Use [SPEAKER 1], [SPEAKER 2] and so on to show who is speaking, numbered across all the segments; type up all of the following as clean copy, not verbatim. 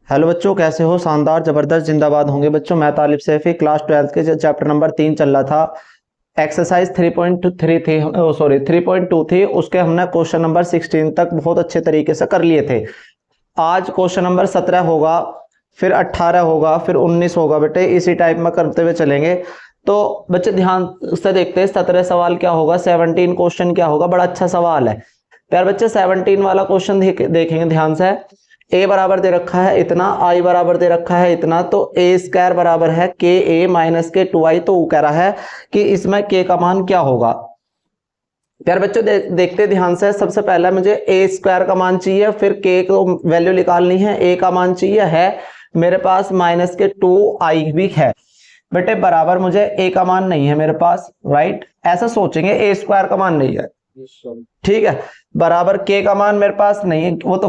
[SPEAKER 1] Hello बच्चों, कैसे हो? शानदार, जबरदस्त, जिंदाबाद होंगे बच्चों। मैं तालिब सैफी, क्लास 12 के चैप्टर नंबर 3 चल रहा था। एक्सरसाइज 3.3 थी, सॉरी 3.2 थी। उसके हमने क्वेश्चन नंबर 16 तक बहुत अच्छे तरीके से कर लिए थे। आज क्वेश्चन नंबर 17 होगा, फिर 18 होगा, फिर 19 होगा बेटे। इसी टाइप में करते हुए चलेंगे। तो बच्चे ध्यान से देखते हैं 17 सवाल क्या होगा, 17 क्वेश्चन क्या होगा। बड़ा अच्छा सवाल है प्यार बच्चे। 17 वाला क्वेश्चन देखेंगे ध्यान से। ए बराबर दे रखा है इतना, आई बराबर दे रखा है इतना, तो ए स्क्वायर बराबर है के ए माइनस के 2i। तो वो कह रहा है कि इसमें के का मान क्या होगा। प्यार बच्चों देखते ध्यान से। सबसे पहले मुझे ए स्क्वायर का मान चाहिए, फिर के को वैल्यू निकालनी है। ए का मान चाहिए है मेरे पास माइनस के 2i भी है बेटे, बराबर मुझे ए का मान नहीं है मेरे पास। राइट, ऐसा सोचेंगे ए स्क्वायर का मान नहीं है, ठीक है। बराबर के का मान मेरे पास नहीं है, वो तो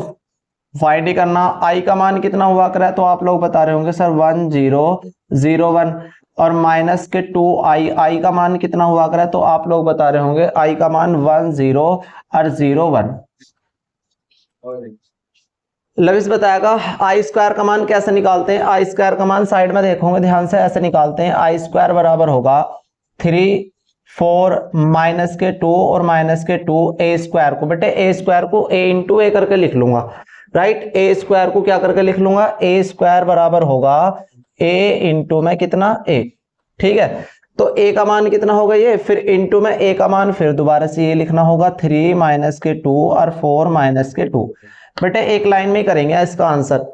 [SPEAKER 1] फाइंड ही करना। आई का मान कितना हुआ कर है, तो आप लोग बता रहे होंगे सर 1001, और माइनस के 2i, आई का मान कितना हुआ कर है, तो आप लोग बता रहे होंगे आई का मान 10 और 01। लविस बताएगा आई स्क्वायर का मान कैसे निकालते हैं। आई स्क्वायर का मान साइड में देखोगे ध्यान से, ऐसे निकालते हैं। आई स्क्वायर बराबर होगा 3 4 माइनस के 2 और माइनस के 2 ए स्क्वायर को बेटे, ए स्क्वायर को ए इंटू ए करके लिख लूंगा। राइट, ए स्क्वायर को क्या करके लिख लूंगा, ए स्क्वायर बराबर होगा ए इंटू में कितना ए, ठीक है। तो ए का मान कितना होगा ये, फिर इंटू में ए का मान फिर दोबारा से ये लिखना होगा 3 माइनस के 2 और 4 माइनस के 2। बेटे एक लाइन में ही करेंगे इसका आंसर।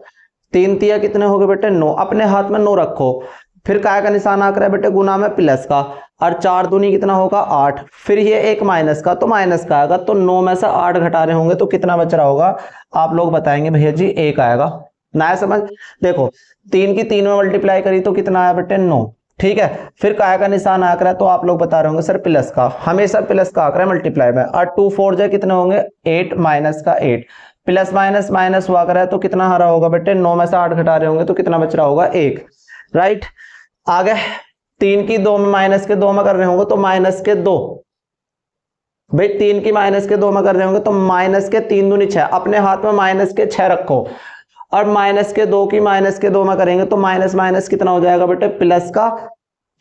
[SPEAKER 1] 3 तिया कितने हो गए बेटे 9, अपने हाथ में 9 रखो। फिर काय का निशान आ कर है बेटे, गुना में प्लस का, और 4 दूनी कितना होगा 8। फिर ये एक माइनस का, तो माइनस का आएगा। तो 9 में से 8 घटा रहे होंगे तो कितना बच रहा होगा, आप लोग बताएंगे भैया जी 1 आएगा ना। समझ देखो, 3 की 3 में मल्टीप्लाई करी तो कितना आया बेटे 9, ठीक है। फिर काय का निशान आ कर है, तो आप लोग बता रहे होंगे सर प्लस का, हमेशा प्लस का आकर है मल्टीप्लाई में। और 2 4 जो कितने होंगे 8 माइनस का 8, प्लस माइनस माइनस हुआ कर है, तो कितना हरा होगा बेटे 9 में से 8 घटा रहे होंगे तो कितना बच रहा होगा 1। राइट, आगे 3 की 2 में माइनस के 2 में कर रहे होंगे तो माइनस के 2, भाई 3 की माइनस के 2 में कर रहे होंगे तो माइनस के 3 दूनी 6, अपने हाथ में माइनस के 6 रखो। और माइनस के 2 की माइनस के 2 में करेंगे तो माइनस माइनस कितना हो जाएगा बेटे प्लस का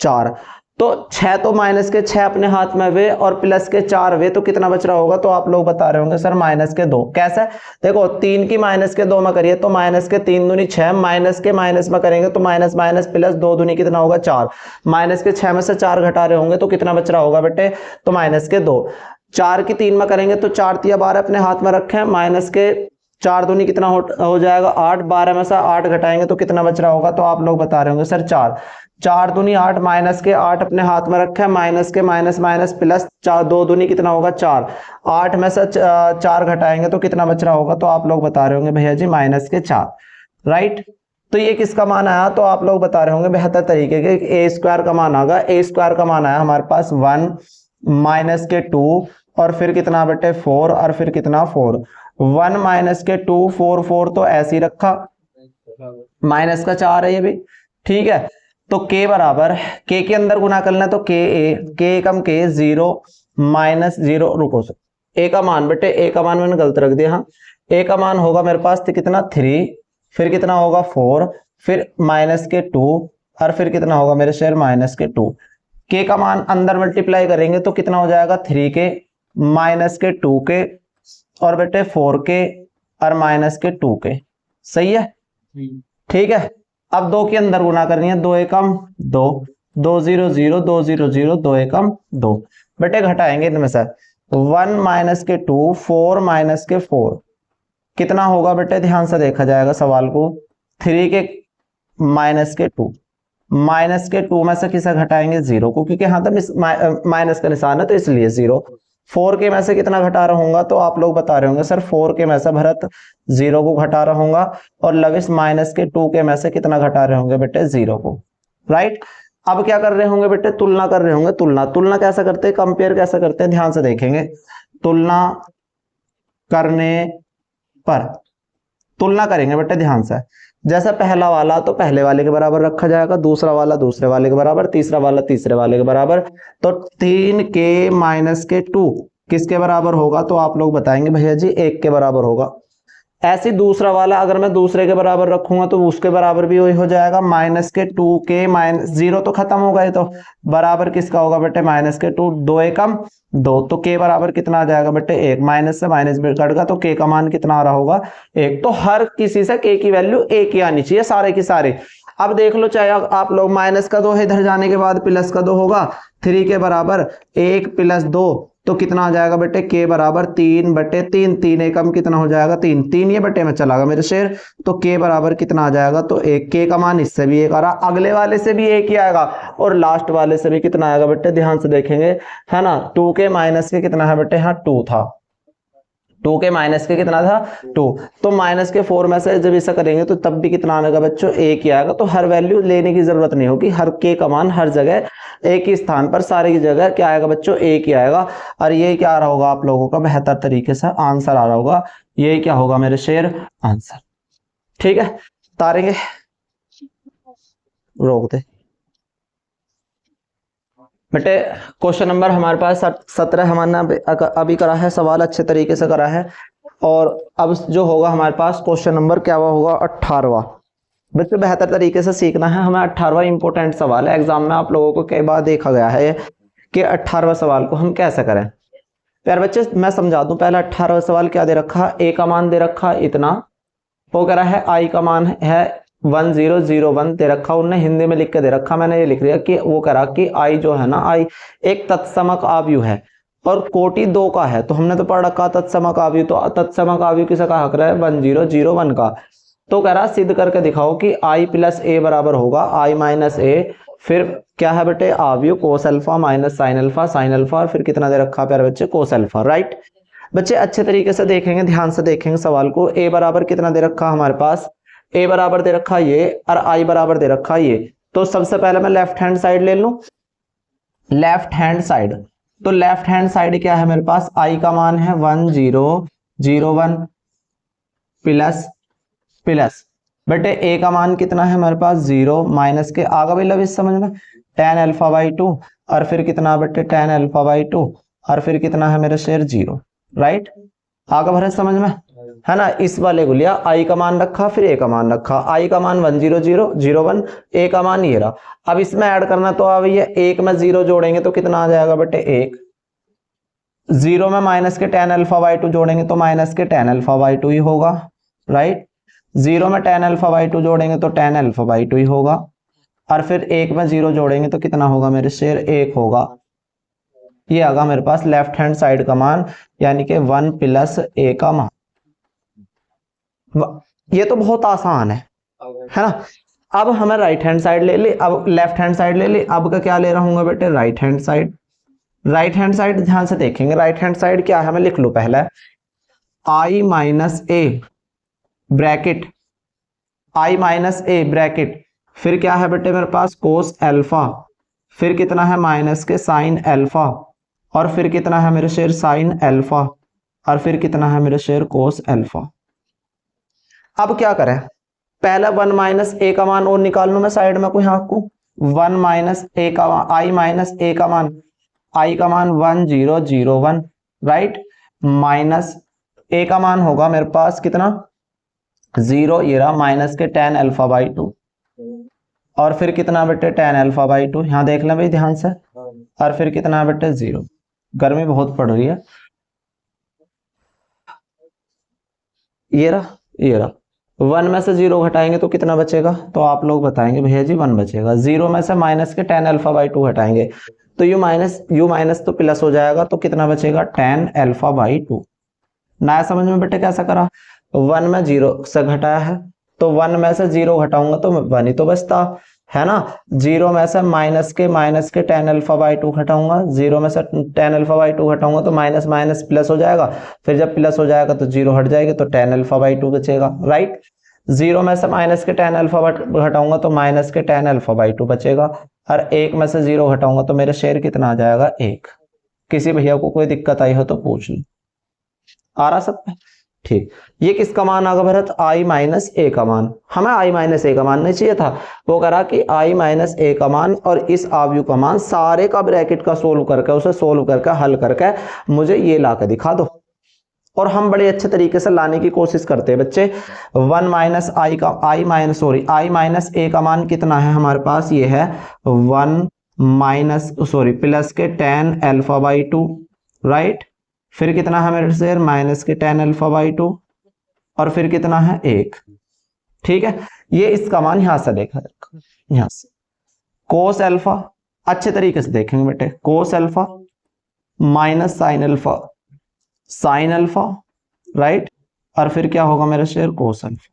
[SPEAKER 1] 4। तो 6 तो माइनस के 6 अपने हाथ में वे, और प्लस के 4 वे, तो कितना बच रहा होगा, तो आप लोग बता रहे होंगे सर माइनस के 2। कैसे, देखो 3 की माइनस के 2 में करिए तो माइनस के 3 दूनी 6, माइनस के माइनस में करेंगे तो माइनस माइनस प्लस 2 दूनी कितना होगा 4, माइनस के 6 में से 4 घटा रहे होंगे तो कितना बच रहा होगा बेटे, तो माइनस के 2। 4 की 3 में करेंगे तो 4 तिया 12 अपने हाथ में रखें, माइनस के 4 दूनी कितना हो जाएगा 8, 12 में से 8 घटाएंगे तो कितना बच रहा होगा, तो आप लोग बता रहे होंगे सर 4। 4 दूनी 8, माइनस के 8 अपने हाथ में रखे, माइनस के माइनस माइनस प्लस 4, 2 दूनी कितना होगा 4, 8 में से 4 घटाएंगे तो कितना बच रहा होगा, तो आप लोग बता रहे होंगे भैया जी माइनस के 4। राइट, तो ये किसका मान आया, तो आप लोग बता रहे होंगे बेहतर तरीके के ए स्क्वायर का मान आएगा। ए स्क्वायर का मान आया हमारे पास 1 माइनस के 2 और फिर कितना बेटे 4, और फिर कितना 4, 1 माइनस के 2 4 4 तो ऐसे ही रखा, माइनस का 4 है ये भी, ठीक है। तो के बराबर, के अंदर गुना करना तो के कम के 0 माइनस 0, रुको सर ए का मान बेटे, ए का मान मैंने गलत रख दिया। हाँ, ए का मान होगा मेरे पास तो कितना 3, फिर कितना होगा 4, फिर माइनस के 2, और फिर कितना होगा मेरे शेर माइनस के 2। के का मान अंदर मल्टीप्लाई करेंगे तो कितना हो जाएगा 3 के माइनस के 2 के, और बेटे 4 के और माइनस के 2 के, सही है, ठीक है। अब 2 के अंदर गुना करनी है, 2 एकम 2, 2 0 0 2 0 0 2 एकम 2, बेटे घटाएंगे इनमें से 1 माइनस के 2 4 माइनस के 4 कितना होगा बेटे, ध्यान से देखा जाएगा सवाल को। 3 के माइनस के 2, माइनस के 2 में से किसे घटाएंगे 0 को, क्योंकि यहाँ तक माइनस का निशान है तो इसलिए 0। 4 के में से कितना घटा रहा हूँ, तो आप लोग बता रहे होंगे सर 4 के में से भरत 0 को घटा रहा हूँ, और लविस माइनस के 2 के में से कितना घटा रहे होंगे बेटे 0 को। राइट, अब क्या कर रहे होंगे बेटे, तुलना कर रहे होंगे। तुलना कैसे करते हैं, कंपेयर कैसे करते हैं, ध्यान से देखेंगे। तुलना करने पर तुलना करेंगे बेटे ध्यान से। जैसा पहला वाला तो पहले वाले के बराबर रखा जाएगा, दूसरा वाला दूसरे वाले के बराबर, तीसरा वाला तीसरे वाले के बराबर। तो 3 के माइनस के 2 किसके बराबर होगा, तो आप लोग बताएंगे भैया जी 1 के बराबर होगा। ऐसे दूसरा वाला अगर मैं दूसरे के बराबर रखूंगा तो उसके बराबर भी वही हो जाएगा, माइनस के 2k माइनस 0 तो खत्म हो गए, तो बराबर किसका होगा बेटे माइनस के 2, 2 एकम 2, तो k बराबर कितना आ जाएगा बेटे 1, माइनस से माइनस भी कट गया तो k का मान कितना आ रहा होगा 1। तो हर किसी से k की वैल्यू 1 ही आनी चाहिए सारे की सारे। अब देख लो, चाहे आप लोग माइनस का 2 है, इधर जाने के बाद प्लस का 2 होगा, 3 के बराबर 1 प्लस 2 तो कितना आ जाएगा बेटे k बराबर 3/3, 3 एकम कितना हो जाएगा 3, 3 ये बटे में चला गया मेरे शेर, तो k बराबर कितना आ जाएगा तो 1, k का मान इससे भी 1 आ रहा, अगले वाले से भी 1 ही आएगा और लास्ट वाले से भी कितना आएगा बेटे, ध्यान से देखेंगे है ना, 2k माइनस के कितना है बेटे, हाँ 2 था, 2k माइनस के कितना था 2, तो माइनस के 4 में से जब ऐसा करेंगे तो तब भी कितना आएगा बच्चों 1 ही आएगा। तो हर वैल्यू लेने की जरूरत नहीं होगी, हर k का मान हर जगह एक ही स्थान पर सारे की जगह क्या आएगा बच्चों 1 ही आएगा। और ये क्या आ रहा होगा आप लोगों का बेहतर तरीके से आंसर आ रहा होगा, ये क्या होगा मेरे शेर आंसर। ठीक है, तारेंगे रोक दे बेटे। क्वेश्चन नंबर हमारे पास 17 हमारे अभी करा है, सवाल अच्छे तरीके से करा है। और अब जो होगा हमारे पास क्वेश्चन नंबर क्या होगा 18वां। बच्चों बेहतर तरीके से सीखना है हमें, 18वां इंपॉर्टेंट सवाल है, एग्जाम में आप लोगों को कई बार देखा गया है कि 18वां सवाल को हम कैसे करें। प्यारे बच्चे मैं समझा दूं, पहला 18वां सवाल क्या दे रखा, a का मान दे रखा इतना, वो कह रहा है i का मान है 1001 दे रखा, उन्होंने हिंदी में लिख के दे रखा, मैंने ये लिख दिया कि वो कह रहा कि i जो है ना, i एक तत्समक आव्यू है और कोटि 2 का है, तो हमने तो पढ़ रखा तत्समक आव्यू, तो तत्समक आव्यू किसे कहा कर रहा है 1001 का, तो कह रहा सिद्ध करके दिखाओ कि i प्लस a बराबर होगा i माइनस a, फिर क्या है बेटे आव्यू cos alpha minus sine alpha, sine alpha और फिर कितना दे रखा प्यारे बच्चे कोस अल्फा। राइट बच्चे अच्छे तरीके से देखेंगे, ध्यान से देखेंगे सवाल को। a बराबर कितना दे रखा हमारे पास, a बराबर दे रखा ये और i बराबर दे रखा ये, तो सबसे पहले मैं लेफ्ट हैंड साइड ले लूं, लेफ्ट हैंड साइड, तो लेफ्ट हैंड साइड क्या है मेरे पास, i का मान है 1001 प्लस प्लस बेटे a का मान कितना है हमारे पास 0 माइनस के आगे भी लविस समझ में tan अल्फा बाई 2 और फिर कितना बेटे tan अल्फा बाई 2 और फिर कितना है मेरे शेर 0। राइट आगे भरे समझ में है ना। इस वाले को लिया, i का मान रखा फिर a का मान रखा, i का मान 10001, a का मान ये रहा। अब इसमें ऐड करना, तो अब ये 1 में 0 जोड़ेंगे तो कितना आ जाएगा बेटे 1, 0 में माइनस के tan अल्फा बाई 2 जोड़ेंगे तो माइनस के tan अल्फा बाई 2 ही होगा। राइट 0 में tan अल्फा बाई 2 जोड़ेंगे तो tan अल्फा बाई 2 ही होगा, और फिर 1 में 0 जोड़ेंगे तो कितना होगा मेरे शेर 1 होगा। ये आगा मेरे पास लेफ्ट हैंड साइड का मान, यानी कि 1 प्लस a का मान। ये तो बहुत आसान है ना। अब हमें राइट हैंड साइड ले ली, अब लेफ्ट हैंड साइड ले ली, अब का क्या ले रहा हूँ बेटे right hand side. Right hand side ध्यान से देखेंगे, राइट हैंड साइड क्या है मैं लिख लू पहले, i minus a bracket, i minus a bracket, फिर क्या है बेटे मेरे पास कोस अल्फा, फिर कितना है माइनस के साइन अल्फा, और फिर कितना है मेरे शेर साइन अल्फा, और फिर कितना है मेरे शेर कोस अल्फा। अब क्या करें, पहला 1 माइनस a का मान और निकाल लूं मैं साइड में कोई हाथ को, 1 माइनस a का i माइनस a का मान, i का मान 1001 राइट, माइनस a का मान होगा मेरे पास कितना 0, ये रहा माइनस के tan अल्फा बाई 2, और फिर कितना बेटे tan अल्फा बाई 2, यहां देख लें भाई ध्यान से, और फिर कितना बेटे 0। गर्मी बहुत पड़ रही है, ये रहा 1 में से 0 घटाएंगे तो कितना बचेगा, तो आप लोग बताएंगे भैया जी 1 बचेगा। 0 में से माइनस के tan अल्फा बाई 2 घटाएंगे तो यू माइनस तो प्लस हो जाएगा, तो कितना बचेगा tan अल्फा बाई 2। नया समझ में बेटे कैसा करा, 1 में 0 से घटाया है तो 1 में से 0 घटाऊंगा तो 1 ही तो बचता है ना। 0 में से माइनस के tan अल्फा बाई 2 घटाऊंगा, 0 में से tan अल्फा बाई 2 घटाऊंगा तो माइनस माइनस प्लस हो जाएगा, फिर जब प्लस हो जाएगा तो 0 हट जाएगा तो tan अल्फा बाई 2 बचेगा। राइट 0 में से माइनस के tan अल्फा घटाऊंगा तो माइनस के tan अल्फा बाई 2 बचेगा, और 1 में से 0 घटाऊंगा तो मेरे शेर कितना आ जाएगा 1। किसी भैया को कोई दिक्कत आई हो तो पूछ लो, आ रहा सब ठीक। ये किसका मान आ गया भरत, i माइनस a का मान, हमें i माइनस a का मान नहीं चाहिए था, वो कह रहा कि i माइनस a का मान और इस आव्यू का मान सारे का ब्रैकेट का सोल्व करके, उसे सोल्व करके हल करके मुझे ये ला के दिखा दो। और हम बड़े अच्छे तरीके से लाने की कोशिश करते हैं बच्चे। वन माइनस आई का आई माइनस ए का मान कितना है हमारे पास, ये है वन माइनस प्लस के ten alpha by to, right. फिर कितना है मेरे से माइनस के टेन अल्फा बाई टू, और फिर कितना है एक, ठीक है। ये इसका मान यहां से देखा, यहां से कोस अल्फा, अच्छे तरीके से देखेंगे बेटे, कोस alpha minus sine alpha, right. और फिर क्या होगा मेरे शेर, कोस अल्फा।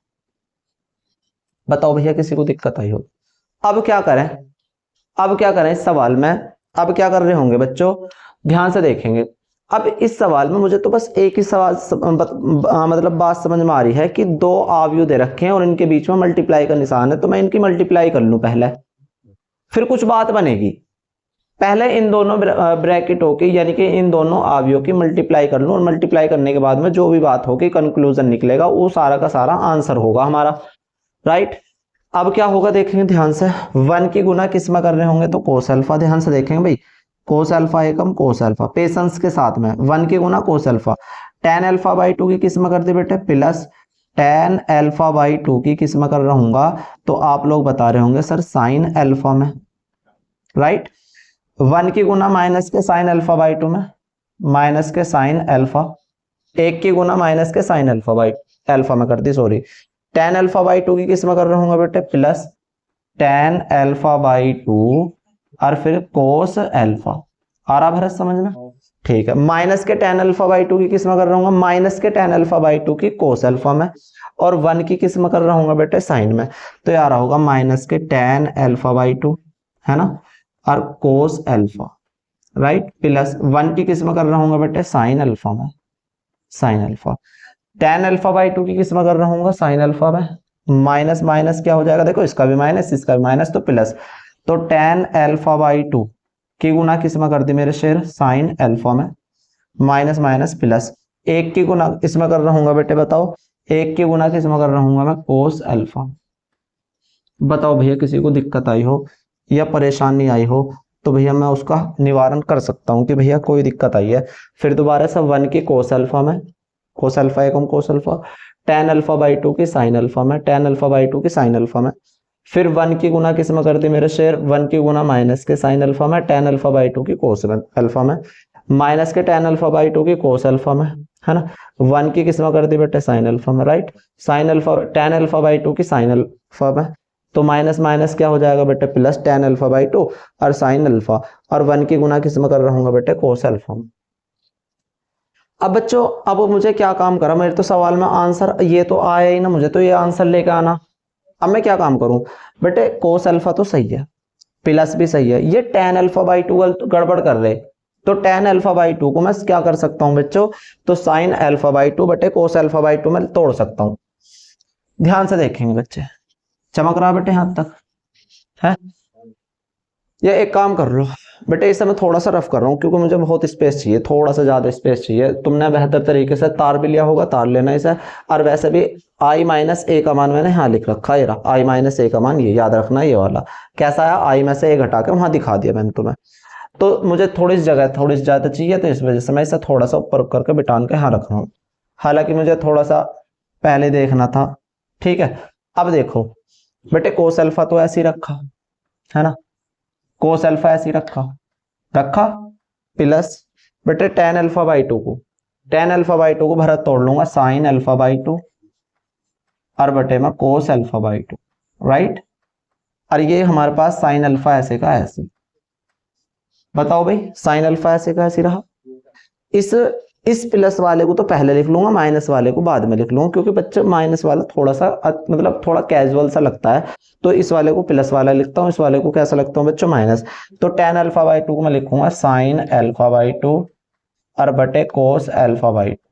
[SPEAKER 1] बताओ भैया किसी को दिक्कत आई हो? अब क्या करें इस सवाल में, अब क्या कर रहे होंगे बच्चों, ध्यान से देखेंगे। अब इस सवाल में मुझे तो बस एक ही सवाल मतलब बात समझ में आ रही है कि दो अवयव दे रखे हैं और इनके बीच में मल्टीप्लाई का निशान है, तो मैं इनकी मल्टीप्लाई कर लूं पहले, फिर कुछ बात बनेगी। पहले इन दोनों ब्रैकेटों की यानी कि इन दोनों अवयवों की मल्टीप्लाई कर लूं, और मल्टीप्लाई करने के बाद में जो भी बात होगी कंक्लूजन निकलेगा, वो सारा का सारा आंसर होगा हमारा, राइट। अब क्या होगा देखेंगे ध्यान से, वन की गुना किस में कर रहे होंगे, तो कोस अल्फा। ध्यान से देखेंगे भाई, कोस अल्फा एकम कोस अल्फा, पेशेंस के साथ में वन की गुना cos alpha. Tan alpha by two की किस में कर दे बेटे, plus tan alpha by two की किस में कर रहूंगा, तो आप लोग बता रहे होंगे सर साइन अल्फा में, राइट। वन की गुना माइनस के साइन अल्फा बाई टू में, माइनस के साइन अल्फा, एक की गुना माइनस के साइन अल्फा बाई अल्फा में कर दी, sorry. Tan alpha by two की किस में कर रहूंगा बेटे, plus tan alpha by two, और फिर कोस अल्फा। आ रहा भरत समझ में, ठीक है। माइनस के टेन अल्फा बाई टू की किस में कर रहूंगा, माइनस के टेन अल्फा बाई टू की कोस अल्फा में, और वन की किस में कर रहूंगा बेटे, साइन में। तो यार होगा माइनस के टेन अल्फा बाई टू, है ना, और cos alpha, right, plus one की किस में कर रहूंगा बेटे, साइन अल्फा में, sine alpha. Tan alpha by two की किस में कर रहूंगा, साइन अल्फा में, माइनस माइनस क्या हो जाएगा, देखो इसका भी माइनस इसका भी माइनस, तो प्लस। तो टेन अल्फा बाई टू की गुना किस में कर दी मेरे शेर, साइन अल्फा में, माइनस माइनस प्लस। एक की गुना इसमें कर रहूंगा बेटे, बताओ, एक की गुना किस में कर रहूंगा मैं, कोस अल्फा। बताओ भैया किसी को दिक्कत आई हो या परेशानी आई हो तो भैया मैं उसका निवारण कर सकता हूं कि भैया कोई दिक्कत आई है। फिर दोबारा से वन की कोस अल्फा में, cos alpha Ekam cos alpha, tan alpha by two की साइन अल्फा में, टेन अल्फा बाई टू की साइन अल्फा में। फिर वन की गुना किस में कर दी मेरे शेर, वन की गुना माइनस के साइन अल्फा में, टेन अल्फा बाई टू की कोस अल्फा में, माइनस के टेन अल्फा बाई टू की कोस अल्फा में, है ना। वन की किस में कर दी बेटे, साइन अल्फा में, right. Sine alpha tan alpha by two की साइन अल्फा में, तो माइनस माइनस क्या हो जाएगा बेटे, plus tan alpha by two और साइन अल्फा, और वन की गुना किस में कर रहूंगा बेटे, कोस अल्फा में। अब बच्चों अब मुझे क्या काम करा, मेरे तो सवाल में आंसर ये तो आया ही ना, मुझे तो ये आंसर लेके आना। अब मैं क्या काम करूं बेटे, कोस अल्फा तो सही है, प्लस भी सही है, ये टेन अल्फा बाई टू गड़बड़ कर रहे, तो टेन अल्फा बाई टू को मैं क्या कर सकता हूं बच्चों, तो साइन अल्फा बाई टू बटे कोस अल्फा बाई टू में तोड़ सकता हूं। ध्यान से देखेंगे बच्चे, चमक रहा बेटे हाथ तक है। ये एक काम कर लो बेटे, इसे मैं थोड़ा सा रफ कर रहा हूँ क्योंकि मुझे बहुत स्पेस चाहिए, थोड़ा सा ज्यादा स्पेस चाहिए। तुमने बेहतर तरीके से तार भी लिया होगा, तार लेना इसे। और वैसे भी आई माइनस ए का मान मैंने यहाँ लिख रखा है, आई माइनस ए का मान ये याद रखना, ये वाला कैसा है, आई में से ए घटा के वहां दिखा दिया मैंने तुम्हें। तो मुझे थोड़ी सी जगह थोड़ी सी ज्यादा चाहिए, तो इस वजह से मैं इसे थोड़ा सा ऊपर करके बिटान के यहाँ रख रहा हूँ। हालांकि मुझे थोड़ा सा पहले देखना था, ठीक है। अब देखो बेटे, कोस अल्फा तो ऐसे ही रखा है ना, कोस अल्फा ऐसे ही रखा प्लस बेटे टेन अल्फा बाई टू को, टेन अल्फा बाई टू को भरत तोड़ लूंगा, साइन अल्फा बाई टू और बटे में कोस अल्फा बाई टू, राइट। और ये हमारे पास साइन अल्फा ऐसे का ऐसे। बताओ भाई, साइन अल्फा ऐसे का ऐसे रहा। इस प्लस वाले को तो पहले लिख लूंगा, माइनस वाले को बाद में लिख लूंगा, क्योंकि बच्चे माइनस वाला थोड़ा सा मतलब थोड़ा कैजुअल सा लगता है, तो इस वाले को प्लस वाला लिखता हूँ, इस वाले को कैसा लगता हूँ बच्चों, माइनस। तो टेन अल्फा बाई टू को मैं लिखूंगा साइन अल्फा बाई टू और बटे कोस अल्फा बाई टू,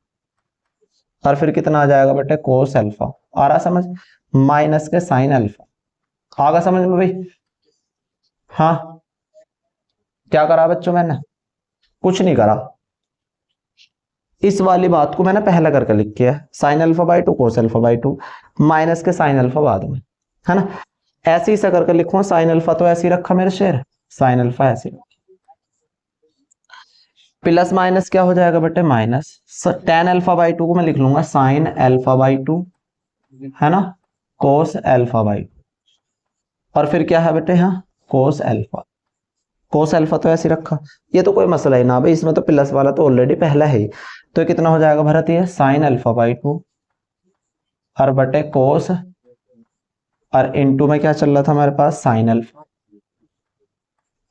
[SPEAKER 1] और फिर कितना आ जाएगा बेटे, कोस अल्फा। आ रहा समझ, माइनस के साइन अल्फा। आगा समझ में भाई? हाँ, क्या करा बच्चों मैंने, कुछ नहीं करा। इस वाली बात को मैंने पहला करके लिख किया, sign alpha by to cos alpha by to, minus के साइन अल्फा बाद में, है ना। ऐसे ही सा करके लिखूंगा, साइन अल्फा तो ऐसे ही रखा मेरे शेर, साइन अल्फा ऐसे। प्लस माइनस क्या हो जाएगा बेटे minus, ten alpha by to को मैं लिख लूंगा साइन अल्फा बाई टू, है ना, कोस अल्फा बाई, और फिर क्या है बेटे यहाँ कोस अल्फा। कोस अल्फा तो ऐसे रखा, ये तो कोई मसला ही ना भाई, इसमें तो प्लस वाला तो ऑलरेडी पहला है ही। तो कितना हो जाएगा भरत, ये साइन अल्फा बाई टू और बटे कोस, और इनटू में क्या चल रहा था मेरे पास साइन अल्फा,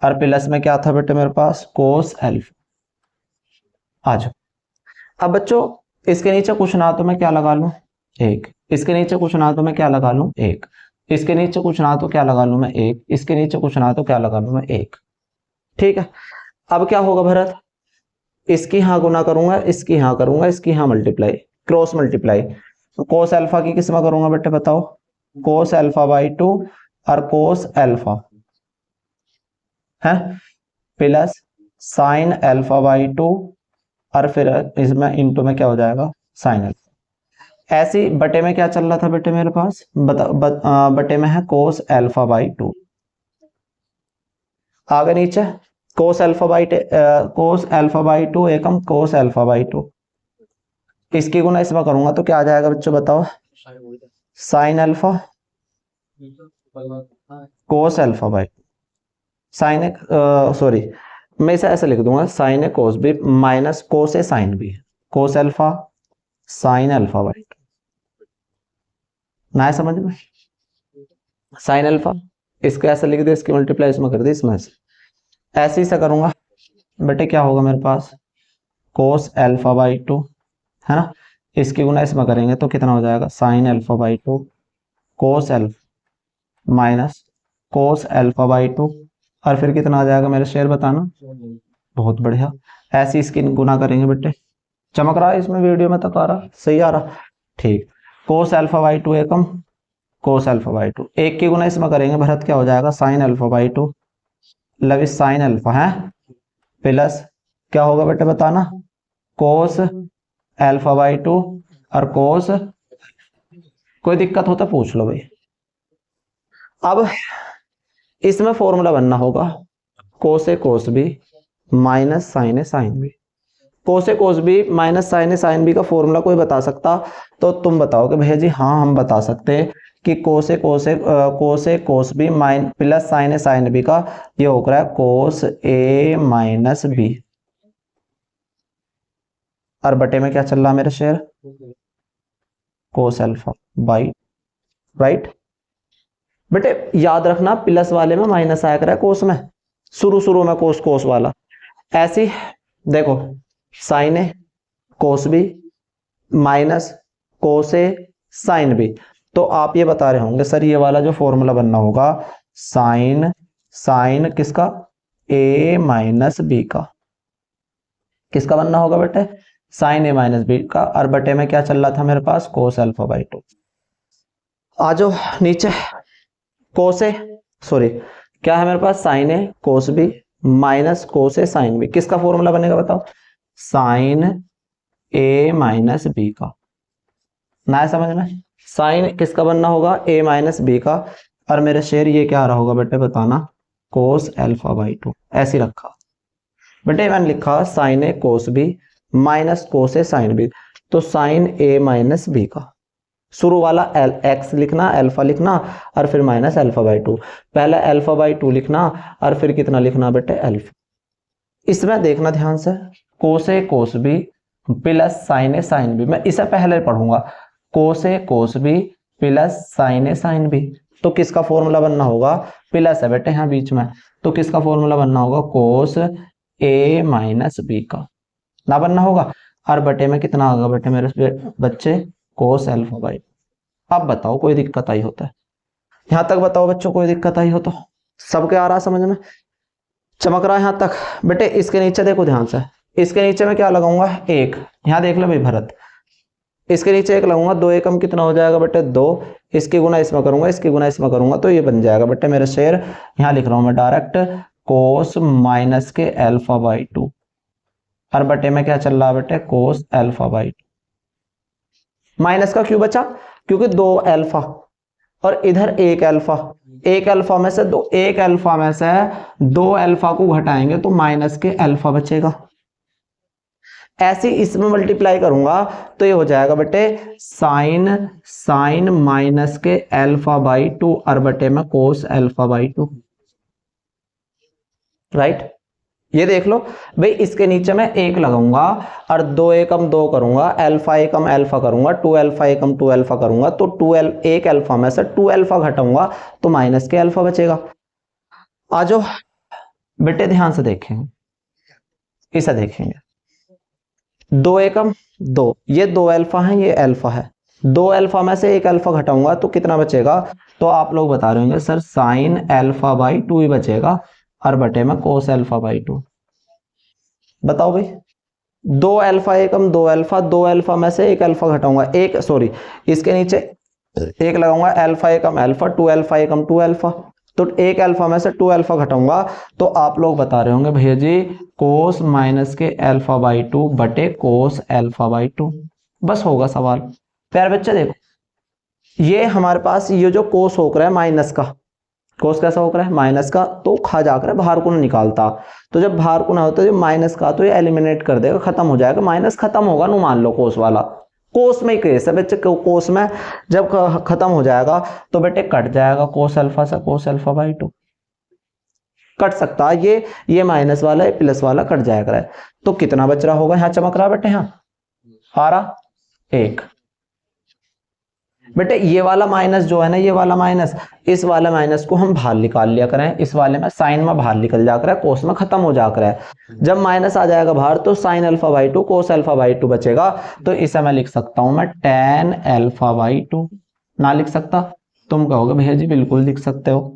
[SPEAKER 1] और प्लस में क्या था बेटे मेरे पास कोस अल्फा। आ जाओ अब बच्चों, इसके नीचे कुछ ना तो मैं क्या लगा लूं एक, इसके नीचे कुछ ना तो मैं क्या लगा लूं एक, इसके नीचे कुछ ना तो क्या लगा लूं मैं एक, इसके नीचे कुछ ना तो क्या लगा लूं मैं एक। ठीक है, अब क्या होगा भरत, इसकी यहां गुना करूंगा, इसकी यहां करूंगा, इसकी यहां मल्टीप्लाई, क्रॉस मल्टीप्लाई। तो कोस अल्फा की किस में करूंगा बेटे बताओ, कोस अल्फा बाई टू और कोस अल्फा है plus sign alpha by two, और फिर इसमें इनटू में क्या हो जाएगा साइन अल्फा। ऐसी बटे में क्या चल रहा था बेटे मेरे पास बटे में है कोस अल्फा बाई टू, आगे नीचे कोस alpha by to Ekam cos alpha by to, इसकी गुना इसमें करूंगा तो क्या आ जाएगा बच्चों बताओ, sine alpha cos alpha by sine sorry मैं इसे ऐसे लिख दूंगा sine A cos B minus cos A sine B, cos alpha sine alpha by two, ना समझ में, साइन अल्फा इसको ऐसे लिख दे, इसकी मल्टीप्लाई इसमें कर दे, इसमें ऐसे ही से करूंगा बेटे क्या होगा मेरे पास कोस अल्फा बाई टू, है ना, इसकी गुना इसमें करेंगे तो कितना हो जाएगा sign alpha by to cos alpha minus cos alpha by two, और फिर कितना आ जाएगा मेरे शेयर बताना, बहुत बढ़िया। ऐसी इसकी गुना करेंगे बेटे, चमक रहा है इसमें वीडियो में तक आ रहा, सही आ रहा, ठीक। कोस alpha by to Ekam cos alpha by to, एक की गुना इसमें करेंगे भरत क्या हो जाएगा sign alpha by to love sine alpha है प्लस क्या होगा बेटे बताना कोस अल्फा बाई टू और कोस, कोई दिक्कत हो तो पूछ लो भाई। अब इसमें फॉर्मूला बनना होगा कोस A cos B minus sign A sine B, cos A cos B minus sign A sine B का फॉर्मूला कोई बता सकता तो तुम बताओगे भैया जी हाँ हम बता सकते हैं कि कोस ए कोस बी माइन plus sine A sine B का ये हो रहा है कोस ए माइनस बी, और बटे में क्या चल रहा है मेरे share cos alpha by, right बेटे याद रखना प्लस वाले में माइनस आया करा कोस में, शुरू में कोस वाला, ऐसी देखो sign A cos B minus cos A sine B, तो आप ये बता रहे होंगे सर ये वाला जो फॉर्मूला बनना होगा साइन किसका ए माइनस बी का, किसका बनना होगा बेटे साइन ए माइनस बी का, और बटे में क्या चल रहा था मेरे पास कोस अल्फा बाई टू। आ जाओ नीचे कोस ए सॉरी क्या है मेरे पास sign A cos B minus cos A sine B, किसका फॉर्मूला बनेगा बताओ साइन ए माइनस बी का, ना समझ में, साइन किसका बनना होगा ए माइनस बी का, और मेरे शेयर ये क्या आ रहा होगा बेटे बताना कोस अल्फा बाई टू, ऐसे रखा बेटे मैंने लिखा sign A cos B minus cos A sine B, तो साइन ए माइनस बी का शुरू वाला एक्स लिखना अल्फा लिखना और फिर माइनस अल्फा बाई टू, पहले अल्फा बाई टू लिखना और फिर कितना लिखना बेटे अल्फा। इसमें देखना ध्यान से कोस A cos B plus sine A sine B, मैं इसे पहले पढ़ूंगा कोस A cos B plus sine A sine B, तो किसका फॉर्मूला बनना होगा प्लस है बेटे यहाँ बीच में, तो किसका फॉर्मूला बनना होगा कोस ए माइनस बी का ना बनना होगा, और बटे में कितना होगा बेटे मेरे बच्चे कोस अल्फा बाई। अब बताओ कोई दिक्कत आई होता है यहां तक, बताओ बच्चों कोई दिक्कत आई हो तो, सबके आ रहा समझ में, चमक रहा है यहां तक बेटे। इसके नीचे देखो ध्यान से, इसके नीचे में क्या लगाऊंगा एक, यहां देख लो भाई भरत, इसके नीचे एक लगाऊंगा, दो एकम कितना हो जाएगा बेटे दो, इसकी गुना इसमें करूंगा, इसकी गुना इसमें करूंगा, तो ये बन जाएगा बेटे मेरे शेयर, यहां लिख रहा हूं मैं डायरेक्ट कोस माइनस के अल्फा बाई टू, और बटे में क्या चल रहा है बेटे कोस अल्फा बाई टू। माइनस का क्यों बचा, क्योंकि दो अल्फा और इधर एक अल्फा, एक अल्फा में से दो अल्फा को घटाएंगे तो माइनस के अल्फा बचेगा, ऐसे इसमें मल्टीप्लाई करूंगा तो ये हो जाएगा बेटे साइन माइनस के अल्फा बाई 2 और बटे में कोस अल्फा बाई 2, राइट। ये देख लो भाई, इसके नीचे मैं 1 लगाऊंगा और 2 एकम 2 करूंगा, अल्फा एकम अल्फा करूंगा, 2 अल्फा एकम 2 अल्फा करूंगा, तो 1 अल्फा में से 2 अल्फा घटाऊंगा तो माइनस के अल्फा बचेगा। आ जाओ बेटे ध्यान से देखेंगे, इसे देखेंगे, 2 एकम 2, ये 2 अल्फा है, ये अल्फा है, 2 अल्फा में से 1 अल्फा घटाऊंगा तो कितना बचेगा, तो आप लोग बता रहे होंगे सर साइन अल्फा बाई 2 ही बचेगा और बटे में कोस अल्फा बाई 2। बताओ भाई, 2 अल्फा एकम 2 अल्फा, 2 अल्फा में से 1 अल्फा घटाऊंगा, इसके नीचे 1 लगाऊंगा, अल्फा एकम अल्फा, 2 अल्फा एकम 2 अल्फा, तो 1 अल्फा में से 2 अल्फा घटाऊंगा तो आप लोग बता रहे होंगे भैया जी कोस माइनस के अल्फा बाई 2 बटे कोस अल्फा बाई 2, बस होगा सवाल। प्यारे बच्चे देखो, ये हमारे पास ये जो कोस हो रहा है माइनस का, कोस कैसा हो रहा है माइनस का, तो खा जाकर बाहर को ना निकालता, तो जब बाहर को ना होता जब माइनस का तो ये एलिमिनेट कर देगा, खत्म हो जाएगा, माइनस खत्म होगा नो, मान लो कोस वाला, कोस में ही केस है बच्चे, कोस में जब खत्म हो जाएगा तो बेटे कट जाएगा कोस अल्फा से कोस अल्फा बाई 2, कट सकता है ये माइनस वाला है प्लस वाला कट जाएगा, तो कितना बच रहा होगा, यहाँ चमक रहा बेटे, यहाँ आ रहा 1 बेटे, ये वाला माइनस जो है ना, ये वाला माइनस, इस वाले माइनस को हम बाहर निकाल लिया करें, इस वाले में साइन में बाहर निकल जाकर है, कोस में खत्म हो जाकर है, जब माइनस आ जाएगा बाहर तो sign alpha by 2 cos alpha by 2 बचेगा, तो इसे मैं लिख सकता हूं मैं tan अल्फा बाई 2, ना लिख सकता, तुम कहोगे भैया जी बिल्कुल लिख सकते हो।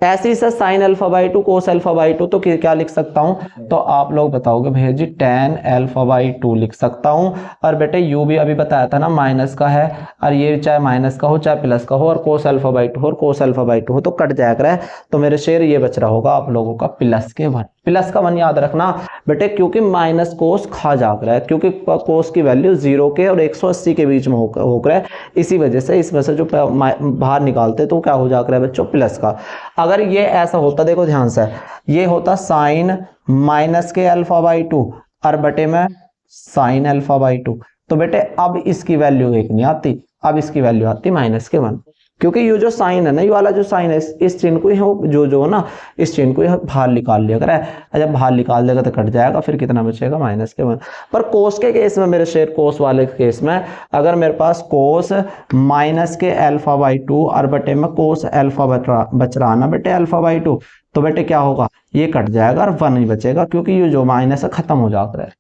[SPEAKER 1] ऐसे ही sir sine alpha by 2 cos alpha by 2, तो क्या लिख सकता हूं, तो आप लोग बताओगे भैया जी tan अल्फा बाई 2 लिख सकता हूं, और बेटे यू भी अभी बताया था ना माइनस का है, और ये चाहे माइनस का हो चाहे प्लस का हो, और कोस अल्फा बाई 2 हो और कोस अल्फा बाई 2 हो तो कट जाएगा है, तो मेरे शेर ये बच रहा होगा आप लोगों का प्लस के 1, प्लस का 1 याद रखना बेटे, क्योंकि माइनस कोस खा जाकर है, क्योंकि कोस की वैल्यू 0 के और 180 के बीच में होकर है, इसी वजह से इसमें से जो बाहर निकालते तो क्या हो जाकर है बच्चों प्लस का। अगर ये ऐसा होता, देखो ध्यान से, ये होता साइन माइनस के अल्फा बाई 2 और बटे में साइन अल्फा बाई 2, तो बेटे अब इसकी वैल्यू 1 नहीं आती, अब इसकी वैल्यू आती माइनस के 1, क्योंकि ये जो साइन है ना, ये वाला जो साइन है इस चिन्ह को ही जो ना इस चिन्ह को ही बाहर निकाल लिया करें, जब बाहर निकाल देगा तो कट जाएगा, फिर कितना बचेगा माइनस के 1। पर कोस के केस में मेरे शेर, कोस वाले केस में अगर मेरे पास कोस माइनस के अल्फा बाई 2 और बटे में कोस अल्फा बच रहा ना बेटे अल्फा बाई 2, तो बेटे क्या होगा, ये कट जाएगा और 1 ही बचेगा, क्योंकि ये जो माइनस है खत्म हो जाता है,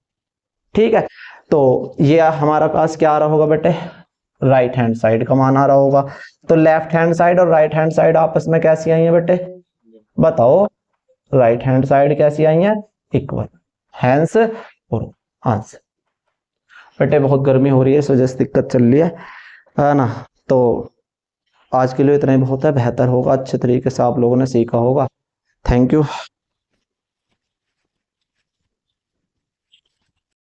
[SPEAKER 1] ठीक है। तो ये हमारा पास क्या आ रहा होगा बेटे, राइट हैंड साइड का मान आ रहा होगा। तो लेफ्ट हैंड साइड और राइट हैंड साइड आपस में कैसी आई है बेटे, बताओ, राइट हैंड साइड कैसी आई है, इक्वल, हैंस और आंसर। बेटे बहुत गर्मी हो रही है, इस वजह से दिक्कत चल रही है ना, तो आज के लिए इतना ही बहुत है, बेहतर होगा अच्छे तरीके से आप लोगों ने सीखा होगा। Thank you.